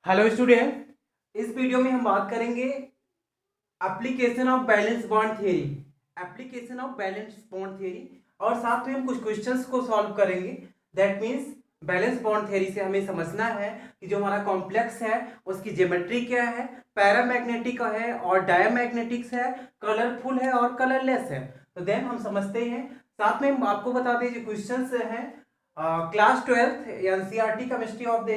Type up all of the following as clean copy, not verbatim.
Hello student, इस video में हम बात करेंगे application of valence bond theory. Application of valence bond theory और साथ में हम कुछ क्वेश्चंस को सॉल्व करेंगे। That means valence bond theory से हमें समझना है कि जो हमारा कॉम्प्लेक्स है उसकी ज्योमेट्री क्या है, पैरामैग्नेटिक है और डायमैग्नेटिक्स है, कलरफुल है और कलरलेस है। तो देन हम समझते हैं। साथ में हम आपको बता दें जो क्वेश्चंस हैं class 12th NCERT chemistry of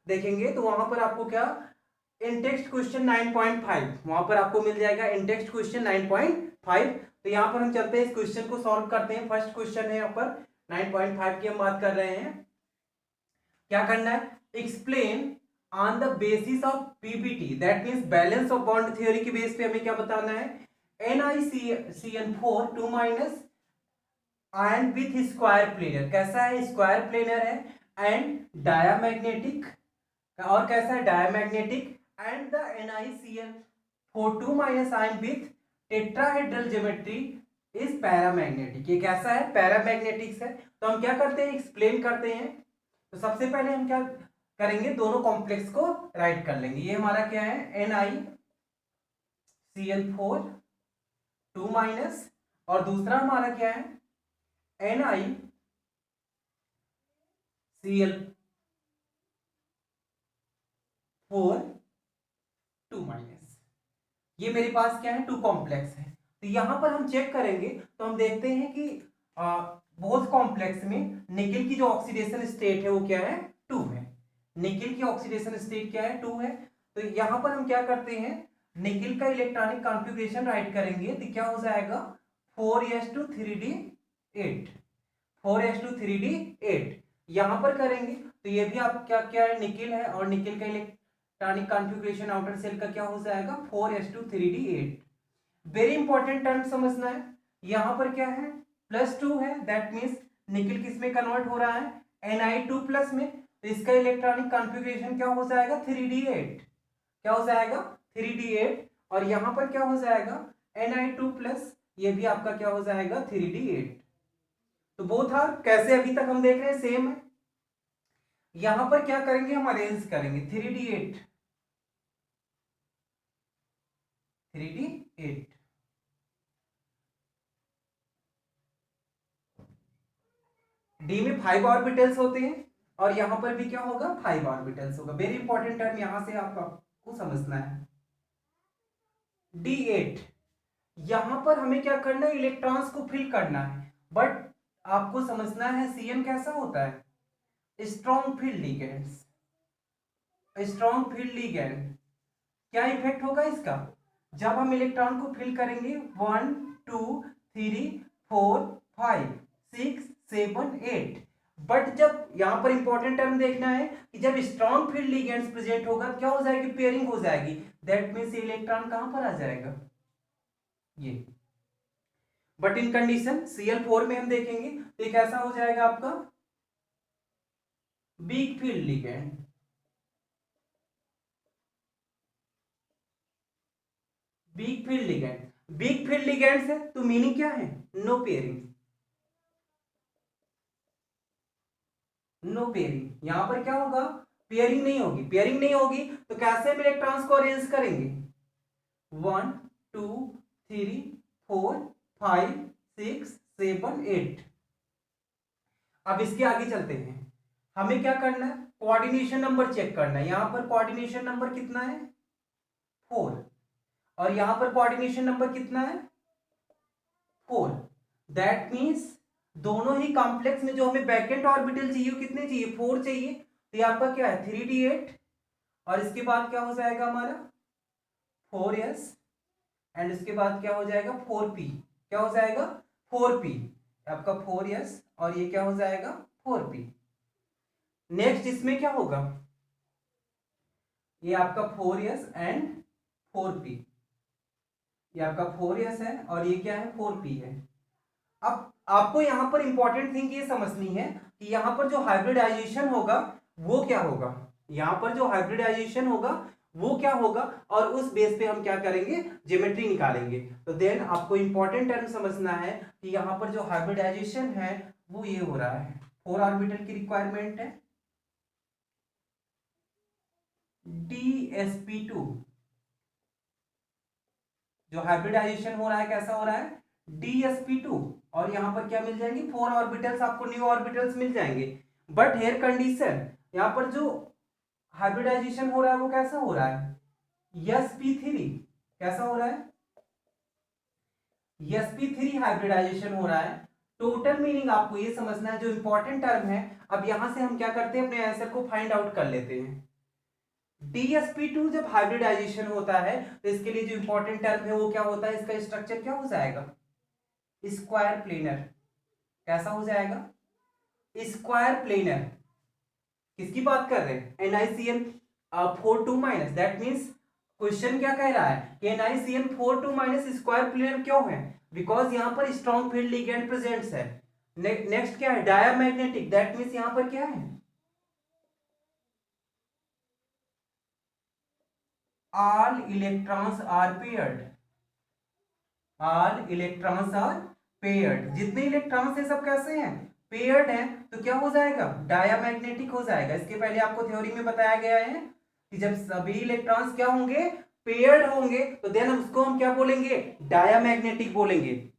देखेंगे तो वहां पर आपको क्या इन टेक्स्ट क्वेश्चन 9.5 वहां पर आपको मिल जाएगा। इन टेक्स्ट क्वेश्चन 9.5। तो यहाँ पर हम चलते हैं, इस क्वेश्चन को सॉल्व करते हैं। फर्स्ट क्वेश्चन है यहाँ पर 9.5 की हम बात कर रहे हैं। क्या करना है? Explain on the basis of PBT, that means balance of bond theory के बेस पे हमें क्या बताना है। NiCN4 2 minus and with square planar, कैसा है? स्क्वायर प्लेनर है एंड डायामैग्नेटिक, और कैसा है? Diamagnetic and the NiCN4 2 minus ion with tetrahedral geometry is paramagnetic. ये कैसा है? पैरामैग्नेटिक्स है। तो हम क्या करते हैं? एक्सप्लेन करते हैं। तो सबसे पहले हम क्या करेंगे? दोनों कॉम्प्लेक्स को राइट कर लेंगे। ये हमारा क्या है? NiCN4 2 माइनस और दूसरा हमारा क्या है? NiCl4 2 minus. ये मेरे पास क्या है? टू कॉम्प्लेक्स है। तो यहां पर हम चेक करेंगे तो हम देखते हैं कि बोथ कॉम्प्लेक्स में निकिल की जो ऑक्सीडेशन स्टेट है वो क्या है? 2 है। निकिल की ऑक्सीडेशन स्टेट क्या है? 2 है। तो यहां पर हम क्या करते हैं? निकिल का इलेक्ट्रॉनिक कॉन्फ़िगरेशन राइट करेंगे तो क्या हो जाएगा? 4s2 3d8, 4s2 3d8 यहां पर करेंगे तो ये भी आप क्या क्या है? निकिल है और निकिल का इलेक्ट्रॉनिक कॉन्फ़िगरेशन आउटर सेल का क्या हो जाएगा? 4s2 3d8। Very important term समझना है। यहां पर क्या है? +2 है, दैट मीन्स निकिल किस में कन्वर्ट हो रहा है? Ni2 प्लस में। तो इसका इलेक्ट्रॉनिक कॉन्फ़िगरेशन क्या हो जाएगा? 3d8। क्या हो जाएगा? 3d8। और यहां पर क्या हो जाएगा? Ni2 प्लस, ये भी आपका क्या हो जाएगा? 3d8। तो बोथ आर कैसे अभी तक हम देख रहे हैं सेम है। यहां पर क्या करेंगे? हम अरेंज करेंगे 3d8 3d8। डी में 5 ऑर्बिटल्स होते हैं और यहां पर भी क्या होगा? 5 ऑर्बिटल्स होगा। वेरी इंपॉर्टेंट टर्म यहां से आपको समझना है। D8 यहां पर हमें क्या करना है? इलेक्ट्रॉन्स को फिल करना है। बट आपको समझना है CN कैसा होता है? Strong field ligands. Strong field ligand क्या इफेक्ट होगा इसका? जब हम इलेक्ट्रॉन को फिल करेंगे 1 2 3 4 5 6 7 8, बट जब यहां पर इंपॉर्टेंट टर्म देखना है कि जब स्ट्रॉन्ग फील्ड लिगेंड्स प्रेजेंट होगा क्या हो जाएगी? पेयरिंग हो जाएगी। दैट मींस इलेक्ट्रॉन कहां पर आ जाएगा? ये। बट इन कंडीशन Cl4 में हम देखेंगे तो ये कैसा हो जाएगा आपका? Weak field ligand. Weak field ligand, weak field ligands है तो मीनिंग क्या है? No pairing. नो पेयरिंग, यहां पर क्या होगा? पेयरिंग नहीं होगी। पेयरिंग नहीं होगी तो कैसे हम इलेक्ट्रॉन्स को अरेंज करेंगे? 1 2 3 4 5 6 7 8। अब इसके आगे चलते हैं। हमें क्या करना है? कोऑर्डिनेशन नंबर चेक करना है। यहां पर कोऑर्डिनेशन नंबर कितना है? 4। और यहां पर कोऑर्डिनेशन नंबर कितना है? 4। दैट मींस दोनों ही कॉम्प्लेक्स में जो हमें वैकेंट ऑर्बिटल चाहिए वो कितने चाहिए? 4 चाहिए। तो ये आपका क्या है? 3d8 और इसके बाद क्या हो जाएगा हमारा? 4s एंड इसके बाद क्या हो जाएगा? 4p। क्या हो जाएगा? 4p। आपका 4s और ये क्या हो जाएगा? 4p। नेक्स्ट इसमें क्या होगा? ये आपका 4s एंड 4p। ये आपका 4s है और ये क्या है? 4p है। अब आपको यहां पर इंपॉर्टेंट थिंग ये समझनी है कि यहां पर जो हाइब्रिडाइजेशन होगा वो क्या होगा? यहां पर जो हाइब्रिडाइजेशन होगा वो क्या होगा? और उस बेस पे हम क्या करेंगे? ज्योमेट्री निकालेंगे। तो देन आपको इंपॉर्टेंट टर्म समझना है कि यहां पर जो हाइब्रिडाइजेशन है वो ये हो रहा है। 4 ऑर्बिटल की रिक्वायरमेंट है DsP2 जो हाइब्रिडाइजेशन हो रहा है कैसा हो रहा है, DsP2, और यहां पर क्या मिल जाएंगे, 4 ऑर्बिटल्स, आपको न्यू ऑर्बिटल्स मिल जाएंगे। बट हेयर कंडीशन, यहां पर जो हाइब्रिडाइजेशन हो रहा है वो कैसा हो रहा है, sp3, कैसा हो रहा है, sp3 हाइब्रिडाइजेशन हो रहा है। टोटल मीनिंग आपको ये समझना है, जो इंपॉर्टेंट टर्म है। अब यहां से हम क्या करते हैं, अपने आंसर को फाइंड आउट कर लेते हैं। DsP2 जब हाइब्रिडाइजेशन होता है तो इसके लिए जो इंपॉर्टेंट टर्म है वो क्या होता है, इसका स्ट्रक्चर क्या हो जाएगा, स्क्वायर प्लेनर। कैसा हो जाएगा, स्क्वायर प्लेनर। किसकी बात कर रहे हैं, NiCl4 2 दैट मीन्स क्वेश्चन क्या कह रहा है कि NiCl4 स्क्वायर प्लेनर क्यों है, बिकॉज यहां पर स्ट्रॉन्ग फील्ड लिगेंड प्रेजेंट्स है। नेक्स्ट क्या है, डायामैग्नेटिक, दैट मीन्स यहां पर क्या है, all electrons are paired, all electrons are paired, जितने इलेक्ट्रॉन्स है सब कैसे हैं, पेयर्ड हैं, तो क्या हो जाएगा, डायामैग्नेटिक हो जाएगा। इसके पहले आपको थ्योरी में बताया गया है कि जब सभी इलेक्ट्रॉन्स क्या होंगे, पेयर्ड होंगे, तो देन उसको हम क्या बोलेंगे, डायामैग्नेटिक बोलेंगे।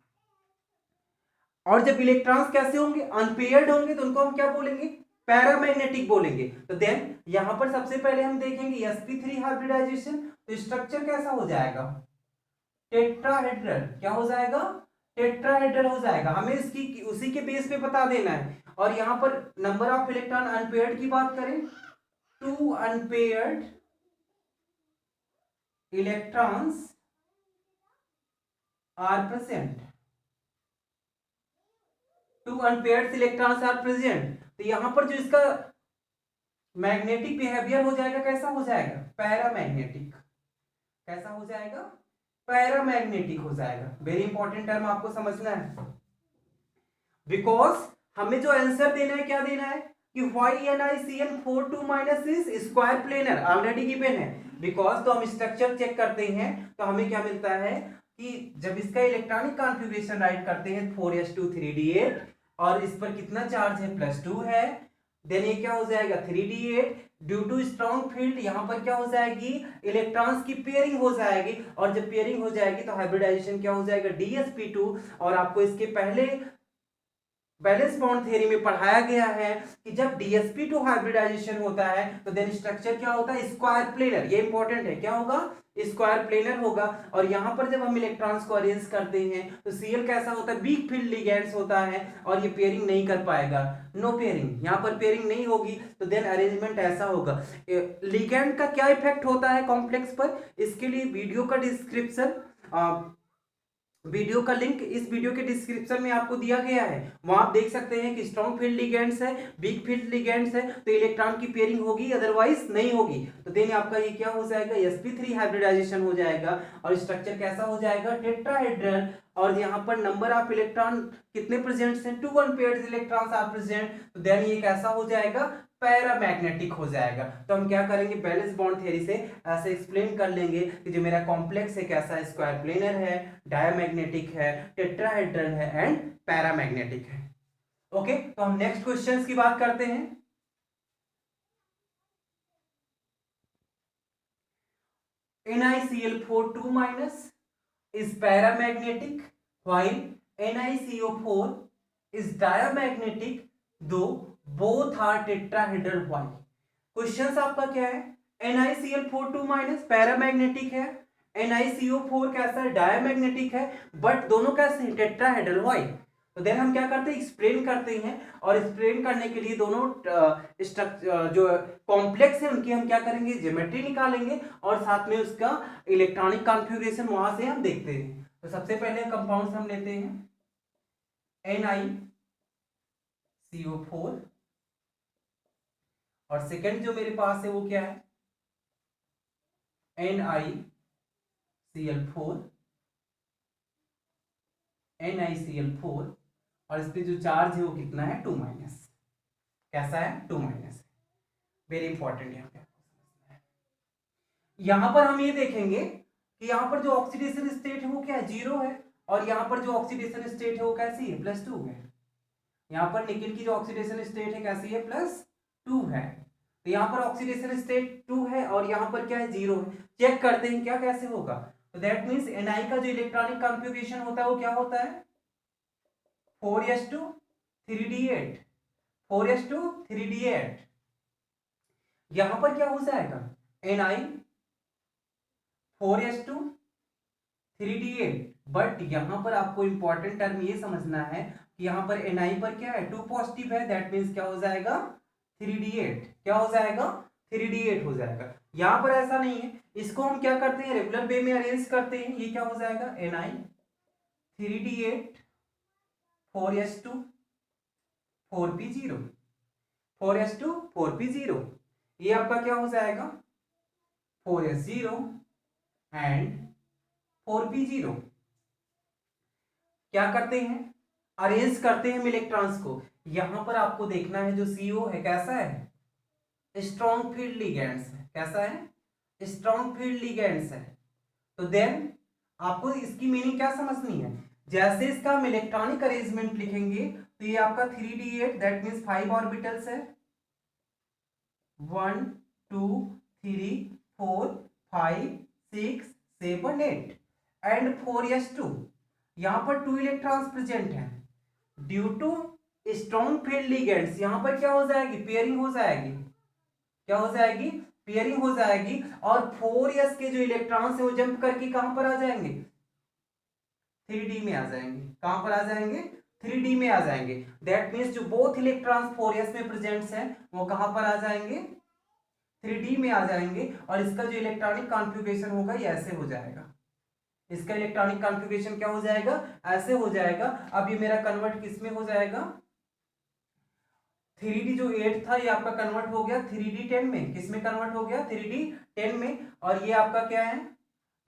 और जब इलेक्ट्रॉन्स कैसे होंगे, अनपेयर्ड होंगे, तो उनको हम क्या बोलेंगे, पैरामैग्नेटिक बोलेंगे। तो देन यहां पर सबसे पहले हम देखेंगे sp3 हाइब्रिडाइजेशन, तो स्ट्रक्चर कैसा हो जाएगा, टेट्राहेड्रल। क्या हो जाएगा, टेट्राहेड्रल हो जाएगा। हमें इसकी उसी के बेस पे बता देना है। और यहां पर नंबर ऑफ इलेक्ट्रॉन अनपेयर्ड की बात करें, 2 unpaired electrons are present, 2 unpaired electrons are present. तो यहां पर जो इसका मैग्नेटिक बिहेवियर हो जाएगा, कैसा हो जाएगा, पैरामैग्नेटिक। कैसा हो जाएगा, पैरामैग्नेटिक हो जाएगा। वेरी इंपॉर्टेंट टर्म आपको समझना है, बिकॉज हमें जो आंसर देना है, क्या देना है कि why NiCl4 is square planar, already given है। बिकॉज तो हम स्ट्रक्चर चेक करते हैं तो हमें क्या मिलता है कि जब इसका इलेक्ट्रॉनिक कॉन्फ़िगरेशन राइट करते हैं 4s2 3d8, और इस पर कितना चार्ज है, +2 है, देन ये क्या हो जाएगा 3d8। Due to strong field यहां पर क्या हो जाएगी, इलेक्ट्रॉन्स की पेयरिंग हो जाएगी, और जब पेयरिंग हो जाएगी तो हाइब्रिडाइजेशन क्या हो जाएगा, DsP2। और आपको इसके पहले बैलेंस बॉन्ड थ्योरी में पढ़ाया गया है कि जब DsP2 हाइब्रिडाइजेशन होता है तो देन स्ट्रक्चर क्या होता है, स्क्वायर प्लेनर। ये इंपॉर्टेंट है, क्या होगा, स्क्वायर प्लेनर होगा। और यहां पर जब हम इलेक्ट्रॉन्स को अरेंज करते हैं तो Cl कैसा होता है, वीक फील्ड लिगेंड्स होता है, और ये पेयरिंग नहीं कर पाएगा, नो पेयरिंग, यहां पर पेयरिंग नहीं होगी, तो देन अरेंजमेंट ऐसा होगा। लिगेंड का क्या इफेक्ट होता है कॉम्प्लेक्स पर, इसके लिए वीडियो का डिस्क्रिप्शन, वीडियो का लिंक इस वीडियो के डिस्क्रिप्शन में आपको दिया गया है, वहां आप देख सकते हैं कि स्ट्रॉन्ग फील्ड लिगेंड्स है, वीक फील्ड लिगेंड्स है, तो इलेक्ट्रॉन की पेयरिंग होगी, अदरवाइज नहीं होगी। तो देन आपका ये क्या हो जाएगा, sp3 हाइब्रिडाइजेशन हो जाएगा, और स्ट्रक्चर कैसा हो जाएगा, टेट्राहेड्रल। और यहाँ पर नंबर ऑफ इलेक्ट्रॉन कितने प्रेजेंट हैं, 2 अनपेयर्ड इलेक्ट्रॉन्स आर प्रेजेंट, तो देन ये कैसा हो जाएगा, पैरामैग्नेटिक हो जाएगा। तो हम क्या करेंगे, बैलेंस बॉन्ड थ्योरी से ऐसे एक्सप्लेन कर लेंगे कि जो मेरा कॉम्प्लेक्स है कैसा है, स्क्वायर प्लेनर है, डायमैग्नेटिक है, टेट्राहेड्रल है एंड पैरामैग्नेटिक है। ओके, तो हम नेक्स्ट क्वेश्चंस की बात करते हैं। NiCl4 is paramagnetic while NiCO4 is diamagnetic though both are tetrahedral while। Questions आपका क्या है, NiCl4 पैरामैग्नेटिक है, NiCO4 कैसा है, डायमैग्नेटिक है, बट दोनों कैसे हैं, टेट्राहेड्रल। व्हाई, तो देन हम क्या करते हैं, एक्सप्लेन करते हैं, और एक्सप्लेन करने के लिए दोनों स्ट्रक्चर जो कॉम्प्लेक्स है उनकी हम क्या करेंगे, ज्योमेट्री निकालेंगे, और साथ में उसका इलेक्ट्रॉनिक कॉन्फ़िगरेशन वहां से हम देखते हैं। तो सबसे पहले कंपाउंड्स हम लेते हैं NiCO4, और सेकंड जो मेरे पास है वो क्या है, NiCl4, और इस पे जो चार्ज है वो कितना है, 2 माइनस। कैसा है, 2 माइनस। वेरी इंपॉर्टेंट यहाँ पे यहां पर हम ये देखेंगे कि यहाँ पर जो ऑक्सीडेशन स्टेट है वो क्या है, 0 है, और यहाँ पर जो ऑक्सीडेशन स्टेट है वो कैसी है, +2 है। यहाँ पर निकेल की जो ऑक्सीडेशन स्टेट है कैसी है, +2 है। तो यहाँ पर ऑक्सीडेशन स्टेट 2 है और यहाँ पर क्या है 0 है। चेक करते हैं क्या कैसे होगा। तो दैट मीन्स Ni का जो इलेक्ट्रॉनिक कॉन्फ़िगरेशन होता है वो क्या होता है 4s2 3d8, 4s2 3d8। यहां पर क्या हो जाएगा Ni 4s2 3d8, बट यहां पर आपको इंपॉर्टेंट टर्म ये समझना है कि यहां पर Ni पर क्या है 2 पॉजिटिव है, दैट मीन्स क्या हो जाएगा 3d8, क्या हो जाएगा 3d8 हो जाएगा। यहां पर ऐसा नहीं है, इसको हम क्या करते हैं रेगुलर वे में अरेंज करते हैं। ये क्या हो जाएगा Ni 3d8 4s2 4p0, 4s2 4p0, ये आपका क्या हो जाएगा 4s0 एंड 4p0। क्या करते हैं अरेंज करते हैं इलेक्ट्रॉन्स को। यहां पर आपको देखना है जो CO है कैसा है स्ट्रॉन्ग फील्ड लिगेंड्स है, कैसा है स्ट्रॉन्ग फील्ड लिगेंड्स है। तो देन आपको इसकी मीनिंग क्या समझनी है, जैसे इसका हम इलेक्ट्रॉनिक अरेंजमेंट लिखेंगे तो ये आपका 3d8 दैट मीन्स 5 ऑर्बिटल्स है 1 2 3 4 5 6 7 8 एंड 4s2 यहां पर 2 इलेक्ट्रॉन्स प्रेजेंट हैं due to strong field ligands. यहां पर क्या हो जाएगी पेयरिंग हो जाएगी, क्या हो जाएगी पेयरिंग हो जाएगी और 4s के जो इलेक्ट्रॉन्स है वो जंप करके कहां पर आ जाएंगे 3d में आ जाएंगे। कहां पर आ जाएंगे 3d में आ जाएंगे। दैट मीन्स जो बोथ इलेक्ट्रॉन्स 4s में प्रेजेंट्स हैं वो कहां पर आ जाएंगे 3d में आ जाएंगे और इसका जो इलेक्ट्रॉनिक कॉन्फ़िगरेशन होगा ये ऐसे हो जाएगा। इसका इलेक्ट्रॉनिक कॉन्फ़िगरेशन क्या हो जाएगा ऐसे हो जाएगा। अब ये मेरा कन्वर्ट किस में हो जाएगा 3d जो 8 था ये आपका कन्वर्ट हो गया 3d 10 में। किस में कन्वर्ट हो गया 3d 10 में। और ये आपका क्या है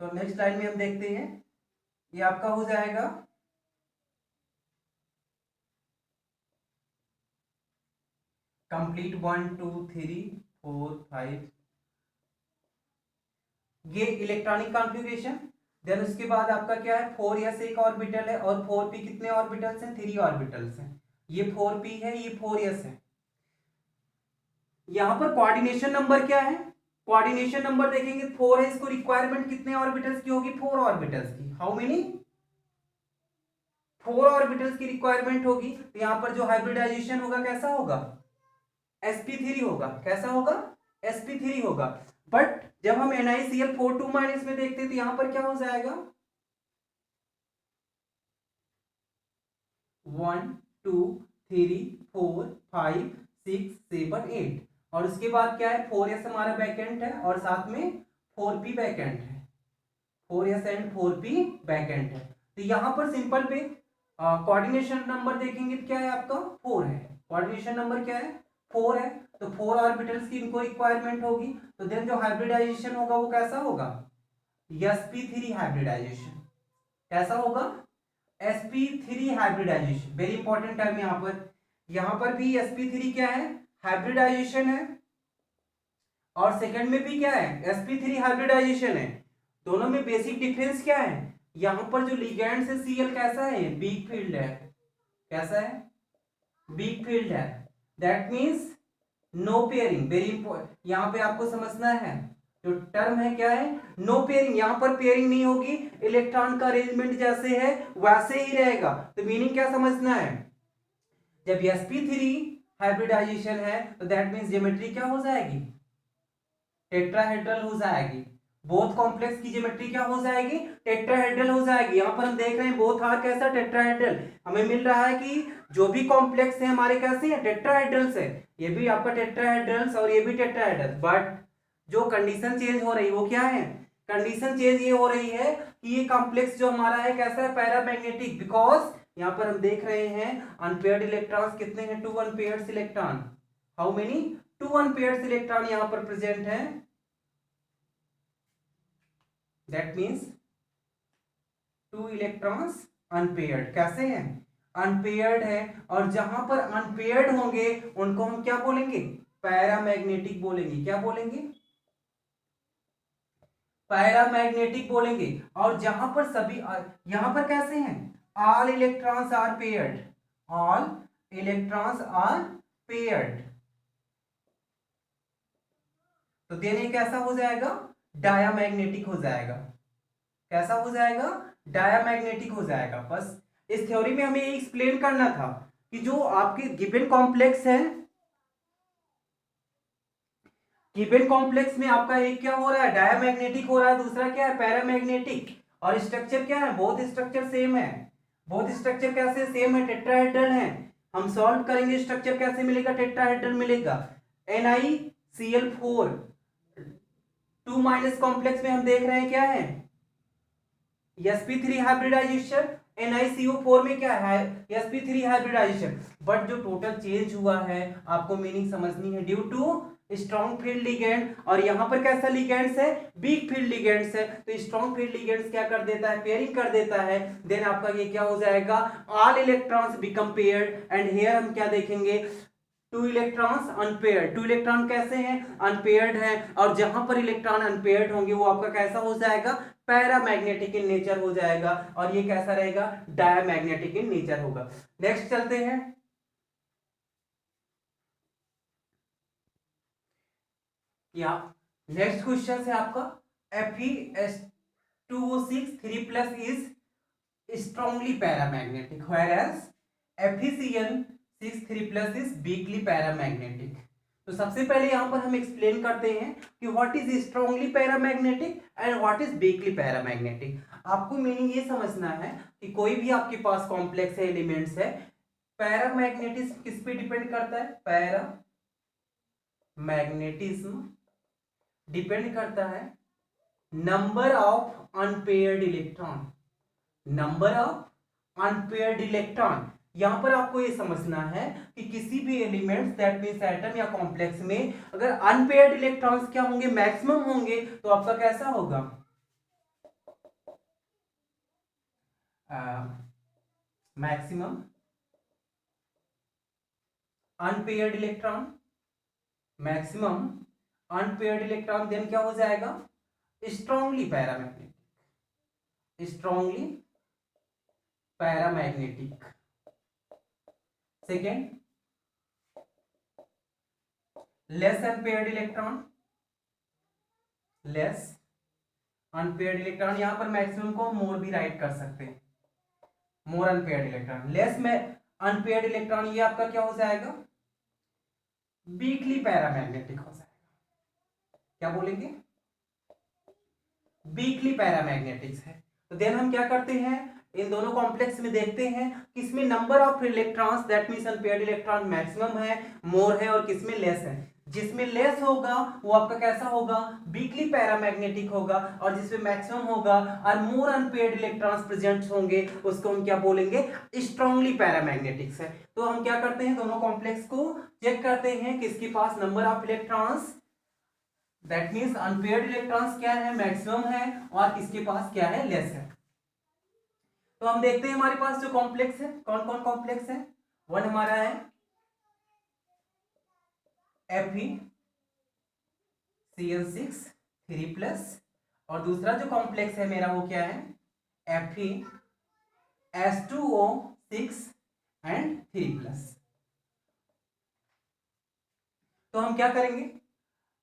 तो नेक्स्ट लाइन में हम देखते हैं ये आपका हो जाएगा कंप्लीट 1 2 3 4 5 ये इलेक्ट्रॉनिक कॉन्फ़िगरेशन। देन उसके बाद आपका क्या है 4s एक ऑर्बिटल है और 4p कितने ऑर्बिटल्स हैं 3 ऑर्बिटल्स हैं। ये 4p है ये 4s है। यहां पर कोऑर्डिनेशन नंबर क्या है कोऑर्डिनेशन नंबर देखेंगे 4 है, इसको रिक्वायरमेंट कितने ऑर्बिटल्स की होगी 4 ऑर्बिटल्स की। हाउ मेनी 4 ऑर्बिटल्स की रिक्वायरमेंट होगी। तो यहां पर जो हाइब्रिडाइजेशन होगा कैसा होगा sp3 होगा, कैसा होगा sp3 होगा। बट जब हम NiCl4 2- में देखते हैं तो यहां पर क्या हो जाएगा 1 2 3 4 5 6 7 8 और उसके बाद क्या है 4s हमारा बैकेंड है और साथ में 4p बैकेंड है 4s एंड 4p बैकेंड है। तो यहां पर सिंपल पे कोऑर्डिनेशन नंबर देखेंगे तो क्या है आपका 4 है। कोऑर्डिनेशन नंबर क्या है 4 है। तो 4 ऑर्बिटल्स की इनको रिक्वायरमेंट होगी। तो देन जो हाइब्रिडाइजेशन होगा वो कैसा होगा sp3 हाइब्रिडाइजेशन, कैसा होगा sp3 hybridisation. Very important term यहां पर भी sp3 क्या है हाइब्रिडाइजेशन है और सेकंड में भी क्या है sp3 हाइब्रिडाइजेशन है। दोनों में बेसिक डिफरेंस क्या है यहां पर जो लिगैंड से Cl कैसा है वीक फील्ड है, कैसा है वीक फील्ड है। That means no pairing. Very important यहां पे आपको समझना है जो टर्म है क्या है नो पेयरिंग। यहां पर पेयरिंग नहीं होगी, इलेक्ट्रॉन का अरेंजमेंट जैसे है वैसे ही रहेगा। तो मीनिंग क्या समझना है जब sp3 हाइब्रिडाइजेशन है तो दैट मींस ज्योमेट्री क्या हो जाएगी टेट्राहेड्रल हो जाएगी। बोथ कॉम्प्लेक्स की ज्योमेट्री क्या हो जाएगी टेट्राहेड्रल हो जाएगी। यहां पर हम देख रहे हैं बोथ आर कैसा टेट्राहेड्रल। हमें मिल रहा है कि जो भी कॉम्प्लेक्स है हमारे कैसे हैं टेट्राहेड्रल्स है। ये भी आपका टेट्राहेड्रल्स और ये भी टेट्राहेड्रल। बट जो कंडीशन चेंज हो रही है वो क्या है कंडीशन चेंज ये हो रही है कि ये कॉम्प्लेक्स जो हमारा है कैसा है पैरामैग्नेटिक। बिकॉज यहां पर हम देख रहे हैं अनपेयर्ड इलेक्ट्रॉन्स कितने हैं 2 unpaired electron. How many 2 unpaired electron यहां पर प्रेजेंट है। दैट मीन्स 2 इलेक्ट्रॉन्स अनपेयर्ड कैसे हैं अनपेयर्ड है। और जहां पर अनपेयर्ड होंगे उनको हम क्या बोलेंगे पैरामैग्नेटिक बोलेंगे। क्या बोलेंगे पैरामैग्नेटिक बोलेंगे। और जहां पर सभी यहां पर कैसे हैं all electrons are paired, all electrons are paired. तो देन ये कैसा हो जाएगा, डायामैग्नेटिक हो जाएगा। कैसा हो जाएगा, डायामैग्नेटिक हो जाएगा। बस इस थ्योरी में हमें ये एक्सप्लेन करना था कि जो आपके गिवन कॉम्प्लेक्स है, गिवन कॉम्प्लेक्स में आपका एक क्या हो रहा है, डायामैग्नेटिक हो रहा है, दूसरा क्या है, पैरामैग्नेटिक, और स्ट्रक्चर क्या है, बोथ स्ट्रक्चर सेम है। बोथ स्ट्रक्चर कैसे सेम है, टेट्राहेड्रल है। हम सॉल्व करेंगे, स्ट्रक्चर कैसे मिलेगा, टेट्राहेड्रल मिलेगा। NiCl4 2 माइनस कॉम्प्लेक्स में हम देख रहे हैं क्या है, sp3 हाइब्रिडाइजेशन। NiCO4 में क्या है, sp3 हाइब्रिडाइजेशन। बट जो टोटल चेंज हुआ है आपको मीनिंग समझनी है, due to strong field ligand, और यहां पर कैसा लिगेंड्स है, वीक फील्ड लिगेंड्स है। तो स्ट्रॉन्ग फील्ड लिगेंड्स क्या कर देता है, पेयरिंग कर देता है। देन आपका ये क्या हो जाएगा, all electrons become paired, and here हम क्या देखेंगे, two electrons unpaired. Two electron कैसे हैं, अनपेयर्ड हैं, और जहां पर इलेक्ट्रॉन अनपेयर्ड होंगे वो आपका कैसा हो जाएगा, पैरामैग्नेटिक इन नेचर हो जाएगा, और ये कैसा रहेगा, डायमैग्नेटिक इन नेचर होगा। नेक्स्ट चलते हैं, या नेक्स्ट क्वेश्चन है आपका, FeS2O6 3+ is strongly paramagnetic, whereas FeCN6 3+ is weekly paramagnetic. तो सबसे पहले यहां पर हम एक्सप्लेन करते हैं कि what is strongly paramagnetic and what is weekly paramagnetic. आपको मीनिंग ये समझना है कि कोई भी आपके पास कॉम्प्लेक्स है, एलिमेंट्स है, पैरामैग्नेटिज्म किस पे डिपेंड करता है, पैरामैग्नेटिज्म डिपेंड करता है number of unpaired electron, number of unpaired electron. यहां पर आपको ये समझना है कि किसी भी एलिमेंट्स दैट मींस एटम या कॉम्प्लेक्स में अगर अनपेयर्ड इलेक्ट्रॉन्स क्या होंगे, मैक्सिमम होंगे, तो आपका कैसा होगा, maximum unpaired electron, maximum unpaired electron, then क्या हो जाएगा, strongly paramagnetic, strongly paramagnetic. Second, less unpaired electron, less unpaired electron, यहां पर मैक्सिमम को मोर भी राइट कर सकते हैं, मोर अनपेयर्ड इलेक्ट्रॉन, लेस में अनपेयर्ड इलेक्ट्रॉन, ये आपका क्या हो जाएगा, वीकली पैरामैग्नेटिक हो जाएगा। क्या बोलेंगे, वीकली पैरामैग्नेटिक्स है। तो देन हम क्या करते हैं, इन दोनों कॉम्प्लेक्स में देखते हैं किसमें number of electrons that means unpaired electron maximum है, मोर है, और किसमें लेस है। जिसमें लेस होगा वो आपका कैसा होगा, वीकली पैरामैग्नेटिक होगा, और जिसमें मैक्सिमम होगा और मोर अनपेयर्ड इलेक्ट्रॉन्स प्रेजेंट होंगे उसको हम क्या बोलेंगे, स्ट्रांगली पैरामैग्नेटिक्स है। तो हम क्या करते हैं, दोनों कॉम्प्लेक्स को चेक करते हैं किसके पास number of electrons that means unpaired electrons क्या है, मैक्सिमम है, और किसके पास क्या है, लेस है। तो हम देखते हैं हमारे पास जो कॉम्प्लेक्स है, कौन कौन कॉम्प्लेक्स है, वन हमारा है FeCN6 3+, और दूसरा जो कॉम्प्लेक्स है मेरा वो क्या है, FeS2O6 एंड 3+। तो हम क्या करेंगे,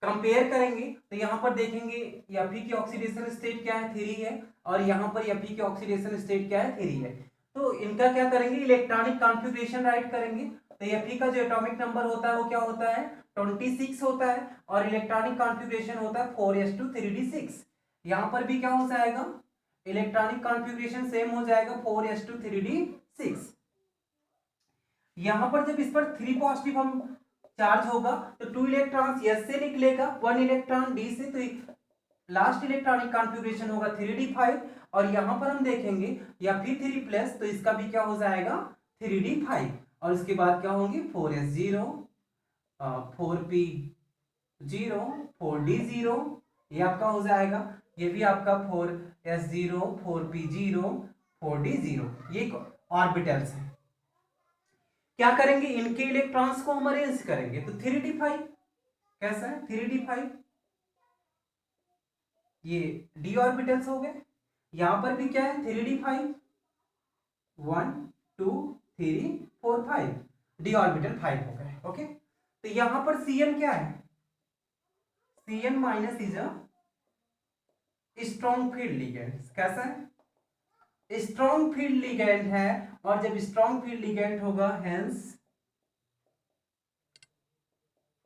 कंपेयर करेंगे। तो यहां पर देखेंगे Fe की ऑक्सीडेशन स्टेट क्या है, 3 है, और यहां पर Fe की ऑक्सीडेशन स्टेट क्या है, 3 है। तो इनका क्या करेंगे, इलेक्ट्रॉनिक कॉन्फ़िगरेशन राइट करेंगे। तो Fe का जो एटॉमिक नंबर होता है वो क्या होता है, 26 होता है, और इलेक्ट्रॉनिक कॉन्फ़िगरेशन होता है 4s2 3d6। यहां पर भी क्या हो जाएगा, इलेक्ट्रॉनिक कॉन्फ़िगरेशन सेम हो जाएगा 4s2 3d6। यहां पर जब इस पर 3 पॉजिटिव हम चार्ज होगा तो 2 इलेक्ट्रॉन्स S से निकलेगा, 1 इलेक्ट्रॉन D से, तो लास्ट इलेक्ट्रॉनिक कॉन्फ़िगरेशन होगा 3d5। और यहां पर हम देखेंगे Fe3+, तो इसका भी क्या हो जाएगा 3d5, और उसके बाद क्या होंगे 4s0 4p0 4d0, ये आपका हो जाएगा, ये भी आपका 4s0 4p0 4d0, ये ऑर्बिटल्स हैं। क्या करेंगे, इनके इलेक्ट्रॉन्स को हम अरेंज करेंगे, तो 3d5 कैसा है, 3d5, ये d ऑर्बिटल्स हो गए। यहां पर भी क्या है 3d5, 1 2 3 4 5, d ऑर्बिटल 5 हो गए। ओके, तो यहां पर Cn क्या है, Cn minus is a strong field ligand. कैसा है? स्ट्रॉन्ग फील्ड लिगेंड है, और जब स्ट्रॉन्ग फील्ड लिगेंड होगा hence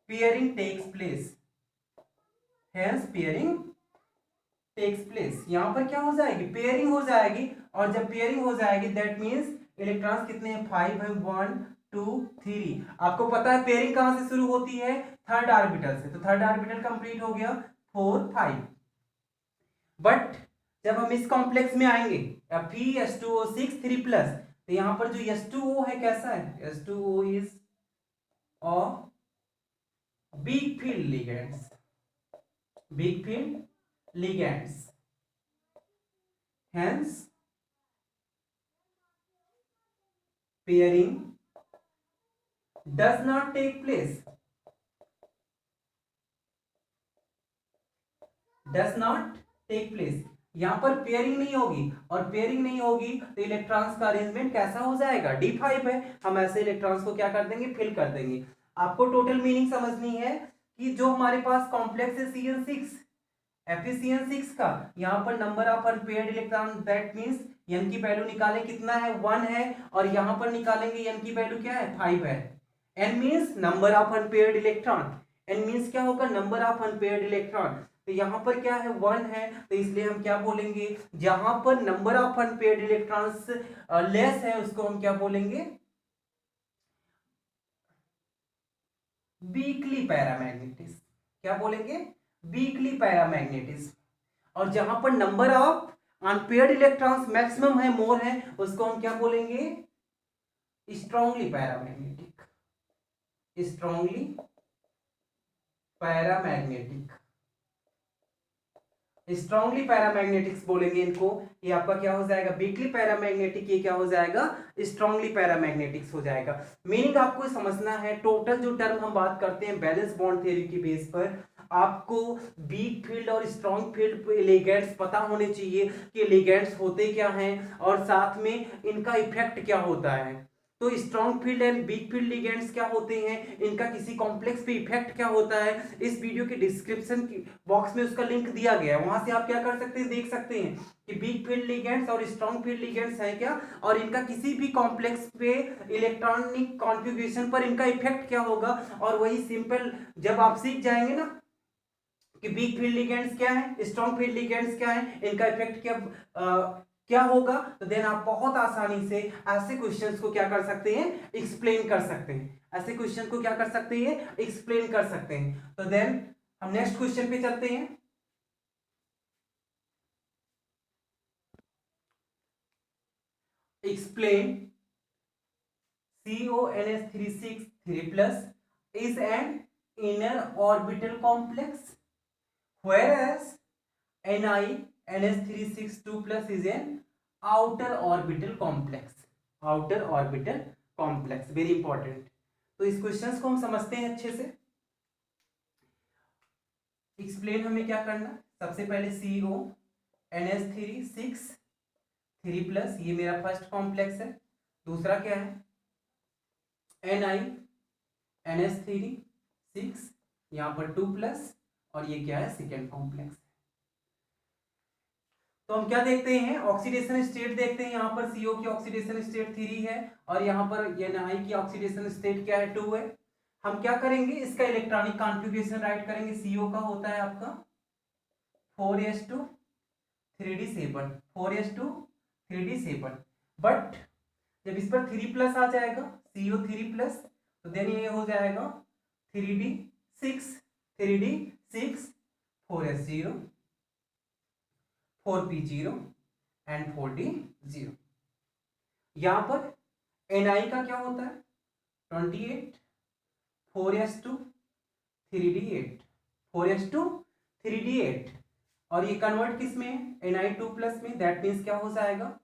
pairing takes place. Hence pairing takes place. यहां पर क्या हो जाएगी? पेयरिंग हो जाएगी, और जब पेयरिंग हो जाएगी दैट मींस इलेक्ट्रॉन्स कितने हैं? 5 है, 1 2 3। आपको पता है पेयरिंग कहां से शुरू होती है? थर्ड ऑर्बिटल से। तो थर्ड ऑर्बिटल कंप्लीट हो गया, 4 5। बट जब हम इस कॉम्प्लेक्स में आएंगे Fe2O6 3+, तो यहां पर जो H2O है कैसा है? H2O is a weak field ligands, weak field ligands, hence pairing does not take place, does not take place। यहां पर पेयरिंग नहीं होगी, और पेयरिंग नहीं होगी तो इलेक्ट्रॉन्स का अरेंजमेंट कैसा हो जाएगा? D5 है। हम ऐसे इलेक्ट्रॉन्स को क्या कर देंगे? फिल कर देंगे। आपको टोटल मीनिंग समझनी है कि जो हमारे पास कॉम्प्लेक्स है CN6, Fe-CN6 का, यहाँ पर number of unpaired electron that means n की वैल्यू निकालें, कितना है? 1 है, और यहाँ पर निकालेंगे n की वैल्यू क्या है? 5 है। n means number of unpaired electron, n means क्या होगा? Number of unpaired electron. तो यहाँ पर क्या है? 1 है, तो इसलिए हम क्या बोलेंगे? जहां पर number of unpaired electrons less है उसको हम क्या बोलेंगे? Weakly paramagnetism. क्या बोलेंगे? Weakly paramagnetism. और जहां पर number of unpaired electrons maximum है, मोर है, उसको हम क्या बोलेंगे? Strongly paramagnetic. Strongly paramagnetic, strongly paramagnetics बोलेंगे इनको। ये आपका क्या हो जाएगा? Weakly paramagnetic. ये क्या हो जाएगा? स्ट्रांगली पैरामैग्नेटिक्स हो जाएगा। मीनिंग आपको समझना है। टोटल जो टर्म हम बात करते हैं बैलेंस बॉन्ड थ्योरी की बेस पर, आपको वीक फील्ड और स्ट्रॉन्ग फील्ड लिगेंड्स पता होने चाहिए कि लिगेंड्स होते क्या हैं, और साथ में इनका इफेक्ट क्या होता है। तो strong field and weak field ligands क्या होते हैं, इनका किसी कॉम्प्लेक्स पे इफेक्ट क्या होता है, इस वीडियो के डिस्क्रिप्शन बॉक्स में उसका लिंक दिया गया है। वहां से आप क्या कर सकते हैं? देख सकते हैं कि वीक फील्ड लिगेंड्स और स्ट्रॉन्ग फील्ड लिगेंड्स हैं क्या, और इनका किसी भी कॉम्प्लेक्स पे इलेक्ट्रॉनिक कॉन्फ़िगरेशन पर इनका इफेक्ट क्या होगा। और वही सिंपल जब आप सीख जाएंगे ना कि वीक फील्ड लिगेंड्स क्या है, स्ट्रॉन्ग फील्ड लिगेंड्स क्या है, इनका इफेक्ट क्या होगा, तो देन आप बहुत आसानी से ऐसे क्वेश्चंस को क्या कर सकते हैं? एक्सप्लेन कर सकते हैं। ऐसे क्वेश्चन को क्या कर सकते हैं? एक्सप्लेन कर सकते हैं। तो देन हम नेक्स्ट क्वेश्चन पे चलते हैं। Explain CONH3 is an inner orbital complex, whereas NiNH3 is an outer orbital complex। outer orbital complex very important. तो इस क्वेश्चन को हम समझते हैं अच्छे से। एक्सप्लेन हमें क्या करना? सबसे पहले CONH3 ये मेरा फर्स्ट कॉम्प्लेक्स है। दूसरा क्या है? NiNH3 यहाँ पर 2+, और ये क्या है? Second complex. तो हम क्या देखते हैं? ऑक्सीडेशन स्टेट देखते हैं। यहाँ पर CO की ऑक्सीडेशन स्टेट 3 है, और यहाँ पर Na की ऑक्सीडेशन स्टेट क्या है? 2 है। हम क्या करेंगे? इसका इलेक्ट्रॉनिक कॉन्फ़िगरेशन राइट करेंगे। CO का होता है आपका 4s2 3d7, 4s2 3d7। But जब इस पर 3+ आ जाएगा, CO3+, तो देन ये हो जाएगा 3d6, 3d6, 4s0, 4p0 and 4d0। यहां पर Na का क्या होता है? 28, 4s2 3d8, 4s2 3d8, और ये कन्वर्ट किस में है? Na2+ में। दैट मीन्स क्या हो जाएगा?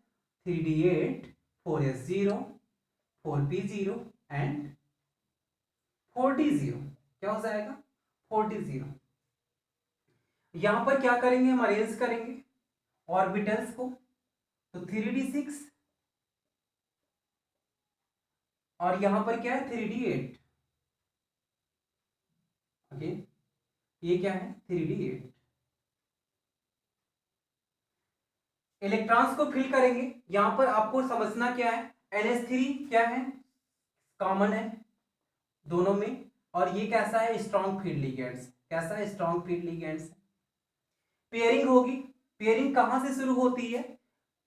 3d8, 4s0, 4p0 and 4d0। क्या हो जाएगा? 4d0। यहां पर क्या करेंगे? हम अरेंज करेंगे ऑर्बिटल्स को। तो 3d6, और यहां पर क्या है? 3d8। ओके, ये क्या है 3d8। इलेक्ट्रॉन्स को फिल करेंगे। यहां पर आपको समझना क्या है, NH3 क्या है, कॉमन है दोनों में, और ये कैसा है स्ट्रॉन्ग फील्ड लिगेंड्स, कैसा है स्ट्रॉन्ग फील्ड लिगेंड्स। पेयरिंग होगी, पेयरिंग कहां से शुरू होती है,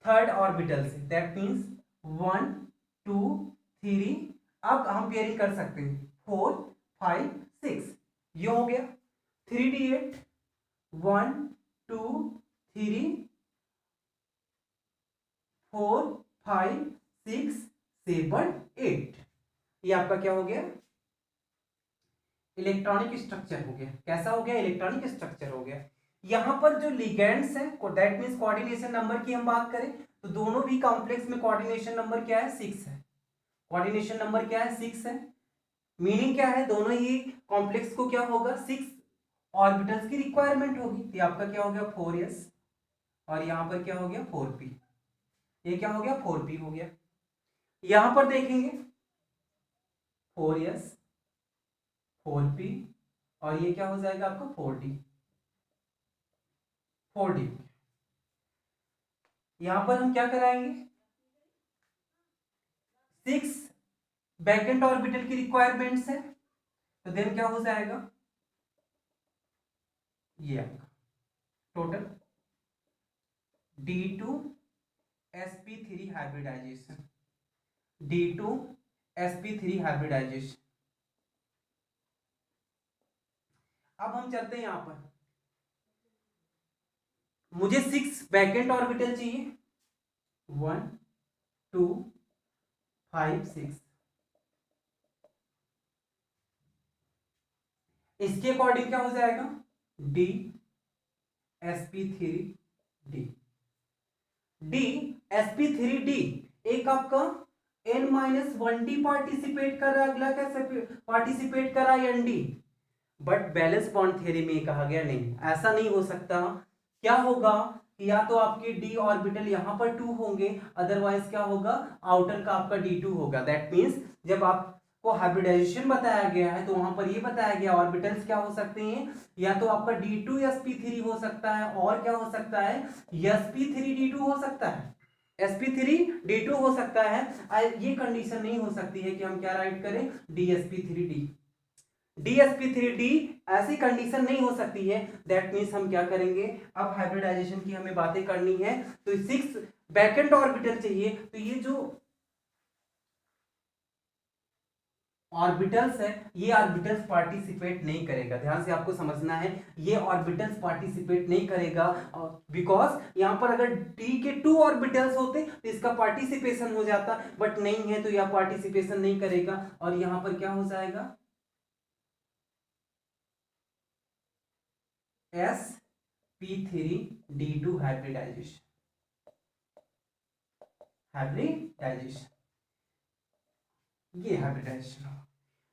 थर्ड ऑर्बिटल से, दैट मींस 1 2 3। अब हम पेयरिंग कर सकते हैं 4 5 6, ये हो गया 3d8, 1 2 3 4 5 6 7 8। ये आपका क्या हो गया, इलेक्ट्रॉनिक स्ट्रक्चर हो गया। कैसा हो गया, इलेक्ट्रॉनिक स्ट्रक्चर हो गया। यहां पर जो लिगेंड्स हैं, दैट मींस कोऑर्डिनेशन नंबर की हम बात करें तो दोनों भी कॉम्प्लेक्स में कोऑर्डिनेशन नंबर क्या है 6 है। कोऑर्डिनेशन नंबर क्या है 6 है। मीनिंग क्या है, दोनों ही कॉम्प्लेक्स को क्या होगा 6 ऑर्बिटल्स की रिक्वायरमेंट होगी। तो आपका क्या हो गया 4s, और यहां पर क्या हो गया 4p। ये क्या हो गया 4p हो गया। यहां पर देखेंगे 4s 4p, और ये क्या हो जाएगा आपका 4d 4d। यहां पर हम क्या कराएंगे, 6 बैकेंट ऑर्बिटल की रिक्वायरमेंट्स है, तो देन क्या हो जाएगा, ये आपका total D2sp3 hybridisation, D2sp3 hybridisation. अब हम चलते हैं यहां पर, मुझे 6 बैकेंट ऑर्बिटल चाहिए, 1 2 5 6। इसके अकॉर्डिंग क्या हो जाएगा, DsP3D, DsP3D एक आपका N-1D पार्टिसिपेट कर रहा है, अगला कैसे पार्टिसिपेट कर रहा है ND। But valence bond theory में कहा गया नहीं, ऐसा नहीं हो सकता। क्या होगा कि या तो आपके d ऑर्बिटल यहां पर 2 होंगे, अदरवाइज क्या होगा आउटर का आपका D2 होगा। दैट मींस जब आपको हाइब्रिडाइजेशन बताया गया है तो वहां पर ये बताया गया ऑर्बिटल्स क्या हो सकते हैं, या तो आपका D2sp3 हो सकता है, और क्या हो सकता है sp3d2 हो सकता है, sp3d2 हो सकता है। ये कंडीशन नहीं हो सकती है कि हम क्या राइट करें dsp3d, DsP3D ऐसी कंडीशन नहीं हो सकती है। दैट मींस हम क्या करेंगे, अब हाइब्रिडाइजेशन की हमें बातें करनी है, तो 6 बैकेंट ऑर्बिटल चाहिए। तो ये जो ऑर्बिटल्स है, ये ऑर्बिटल्स पार्टिसिपेट नहीं करेगा, ध्यान से आपको समझना है, ये ऑर्बिटल्स पार्टिसिपेट नहीं करेगा, बिकॉज यहां पर अगर d के 2 ऑर्बिटल्स होते तो इसका पार्टिसिपेशन हो जाता, बट नहीं है तो यह पार्टिसिपेशन नहीं करेगा, और यहां पर क्या हो जाएगा sp3d2 हाइब्रिडाइजेशन, हाइब्रिडाइजेशन, ये हाइब्रिडाइजेशन।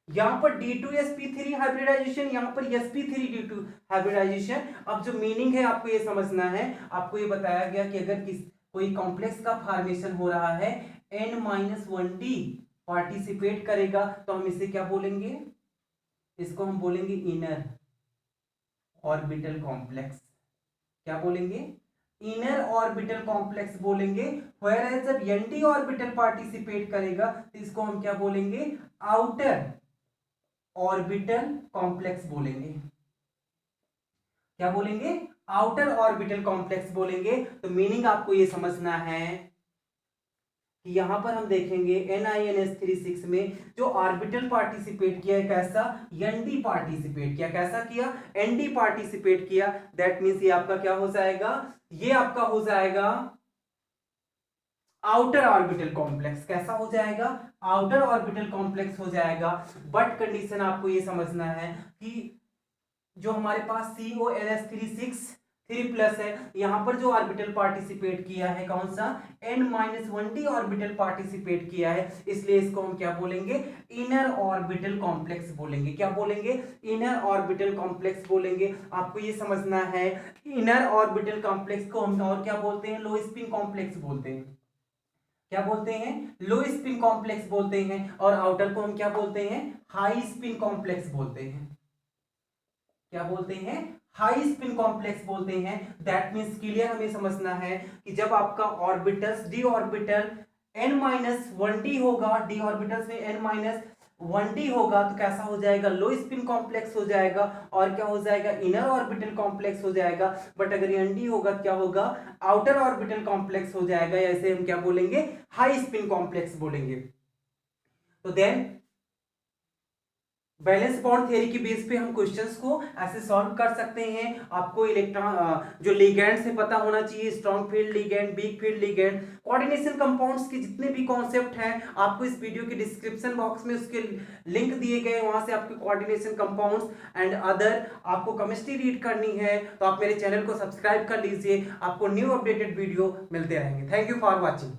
यहां पर D2sp3 हाइब्रिडाइजेशन, यहां पर sp3d2 हाइब्रिडाइजेशन। अब जो मीनिंग है आपको ये समझना है, आपको ये बताया गया कि अगर कोई कॉम्प्लेक्स का फॉर्मेशन हो रहा है, N-1D पार्टिसिपेट करेगा, तो हम इसे क्या बोलेंगे, इसको हम बोलेंगे इनर ऑर्बिटल कॉम्प्लेक्स। क्या बोलेंगे, इनर ऑर्बिटल कॉम्प्लेक्स बोलेंगे। व्हेयरएज जब एनडी ऑर्बिटल पार्टिसिपेट करेगा तो इसको हम क्या बोलेंगे, आउटर ऑर्बिटल कॉम्प्लेक्स बोलेंगे। क्या बोलेंगे, आउटर ऑर्बिटल कॉम्प्लेक्स बोलेंगे। तो मीनिंग आपको ये समझना है कि यहां पर हम देखेंगे NiNH36 में जो ऑर्बिटल पार्टिसिपेट किया है कैसा, एनडी पार्टिसिपेट किया, कैसा किया एनडी पार्टिसिपेट किया। दैट मींस ये आपका क्या हो जाएगा, ये आपका हो जाएगा आउटर ऑर्बिटल कॉम्प्लेक्स। कैसा हो जाएगा, आउटर ऑर्बिटल कॉम्प्लेक्स हो जाएगा। बट कंडीशन आपको ये समझना है कि जो हमारे पास CONH36 3+ है, यहां पर जो ऑर्बिटल पार्टिसिपेट किया है कौन सा, N-1D ऑर्बिटल पार्टिसिपेट किया है, इसलिए इसको हम क्या बोलेंगे, इनर ऑर्बिटल कॉम्प्लेक्स बोलेंगे। क्या बोलेंगे, इनर ऑर्बिटल कॉम्प्लेक्स बोलेंगे। आपको ये समझना है इनर ऑर्बिटल कॉम्प्लेक्स को हम और क्या बोलते हैं, लो स्पिन कॉम्प्लेक्स बोलते हैं। क्या बोलते हैं, लो स्पिन कॉम्प्लेक्स बोलते हैं। और आउटर को हम क्या बोलते हैं, हाई स्पिन कॉम्प्लेक्स बोलते हैं। क्या बोलते हैं, हाई स्पिन कॉम्प्लेक्स बोलते हैं। दैट मीन्स क्लियर हमें समझना है कि जब आपका ऑर्बिटल्स डी ऑर्बिटल n-1d होगा, डी ऑर्बिटल्स में n-1d होगा तो कैसा हो जाएगा, लो स्पिन कॉम्प्लेक्स हो जाएगा, और क्या हो जाएगा, इनर ऑर्बिटल कॉम्प्लेक्स हो जाएगा। बट अगर n-d होगा तो क्या होगा, आउटर ऑर्बिटल कॉम्प्लेक्स हो जाएगा, ऐसे हम क्या बोलेंगे, हाई स्पिन कॉम्प्लेक्स बोलेंगे। तो देन बैलेंस बॉन्ड थ्योरी की बेस पे हम क्वेश्चंस को ऐसे सॉल्व कर सकते हैं। आपको इलेक्ट्रॉन जो लिगेंड से पता होना चाहिए, strong field ligand, weak field ligand, coordination compounds के जितने भी कॉन्सेप्ट हैं आपको इस वीडियो के डिस्क्रिप्शन बॉक्स में उसके लिंक दिए गए, वहां से आपके कोऑर्डिनेशन कंपाउंड्स एंड अदर आपको केमिस्ट्री रीड करनी है तो आप मेरे चैनल को सब्सक्राइब कर लीजिए, आपको न्यू अपडेटेड वीडियो मिलते रहेंगे। Thank you for watching.